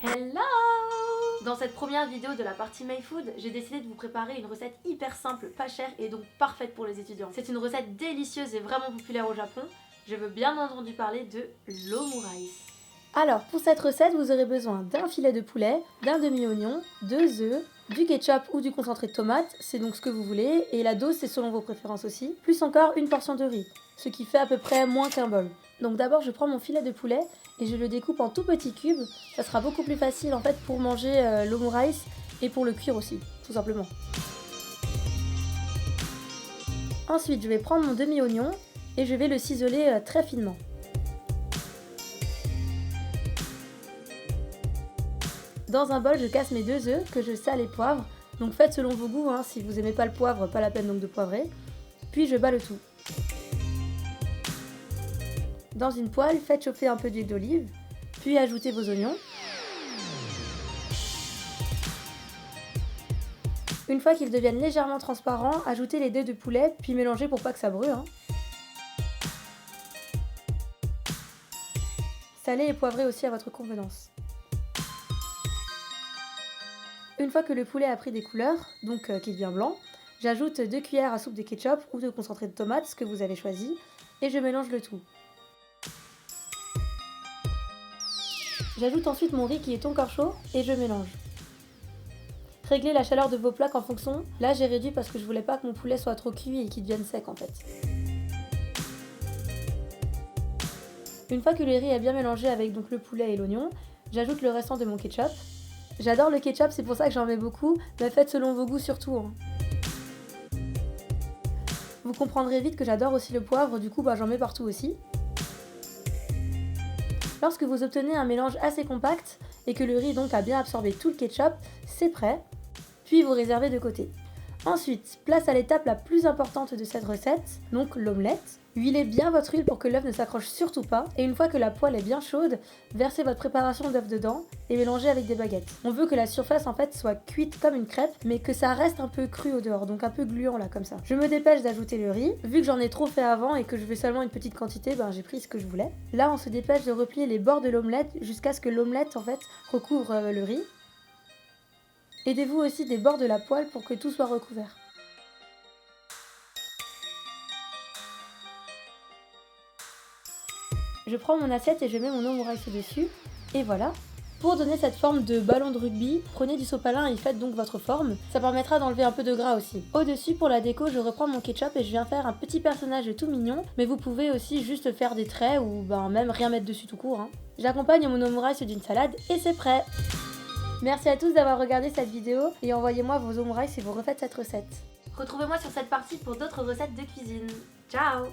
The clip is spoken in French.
Hello! Dans cette première vidéo de la partie My Food, j'ai décidé de vous préparer une recette hyper simple, pas chère et donc parfaite pour les étudiants. C'est une recette délicieuse et vraiment populaire au Japon. Je veux bien entendu parler de l'omurice. Alors, pour cette recette, vous aurez besoin d'un filet de poulet, d'un demi-oignon, 2 œufs, du ketchup ou du concentré de tomate, c'est donc ce que vous voulez, et la dose c'est selon vos préférences aussi, plus encore une portion de riz, ce qui fait à peu près moins qu'un bol. Donc d'abord je prends mon filet de poulet et je le découpe en tout petits cubes, ça sera beaucoup plus facile en fait pour manger l'omurice et pour le cuire aussi, tout simplement. Ensuite je vais prendre mon demi-oignon et je vais le ciseler très finement. Dans un bol, je casse mes 2 œufs que je sale et poivre. Donc faites selon vos goûts, hein. Si vous n'aimez pas le poivre, pas la peine donc de poivrer. Puis je bats le tout. Dans une poêle, faites chauffer un peu d'huile d'olive, puis ajoutez vos oignons. Une fois qu'ils deviennent légèrement transparents, ajoutez les dés de poulet, puis mélangez pour pas que ça brûle. Salez et poivrez aussi à votre convenance. Une fois que le poulet a pris des couleurs, donc qu'il devient blanc, j'ajoute 2 cuillères à soupe de ketchup ou de concentré de tomate, ce que vous avez choisi, et je mélange le tout. J'ajoute ensuite mon riz qui est encore chaud et je mélange. Réglez la chaleur de vos plaques en fonction. Là j'ai réduit parce que je voulais pas que mon poulet soit trop cuit et qu'il devienne sec en fait. Une fois que le riz est bien mélangé avec donc le poulet et l'oignon, j'ajoute le restant de mon ketchup. J'adore le ketchup, c'est pour ça que j'en mets beaucoup, mais faites selon vos goûts surtout. Vous comprendrez vite que j'adore aussi le poivre, du coup j'en mets partout aussi. Lorsque vous obtenez un mélange assez compact et que le riz donc a bien absorbé tout le ketchup, c'est prêt. Puis vous réservez de côté. Ensuite, place à l'étape la plus importante de cette recette, donc l'omelette. Huilez bien votre huile pour que l'œuf ne s'accroche surtout pas. Et une fois que la poêle est bien chaude, versez votre préparation d'œuf dedans et mélangez avec des baguettes. On veut que la surface en fait soit cuite comme une crêpe, mais que ça reste un peu cru au dehors, donc un peu gluant là comme ça. Je me dépêche d'ajouter le riz. Vu que j'en ai trop fait avant et que je veux seulement une petite quantité, j'ai pris ce que je voulais. Là, on se dépêche de replier les bords de l'omelette jusqu'à ce que l'omelette en fait recouvre le riz. Aidez-vous aussi des bords de la poêle pour que tout soit recouvert. Je prends mon assiette et je mets mon omurice dessus, et voilà. Pour donner cette forme de ballon de rugby, prenez du sopalin et faites donc votre forme. Ça permettra d'enlever un peu de gras aussi. Au-dessus, pour la déco, je reprends mon ketchup et je viens faire un petit personnage tout mignon, mais vous pouvez aussi juste faire des traits ou même rien mettre dessus tout court. J'accompagne mon omurice d'une salade et c'est prêt. Merci à tous d'avoir regardé cette vidéo et envoyez-moi vos omurice si vous refaites cette recette. Retrouvez-moi sur cette partie pour d'autres recettes de cuisine. Ciao!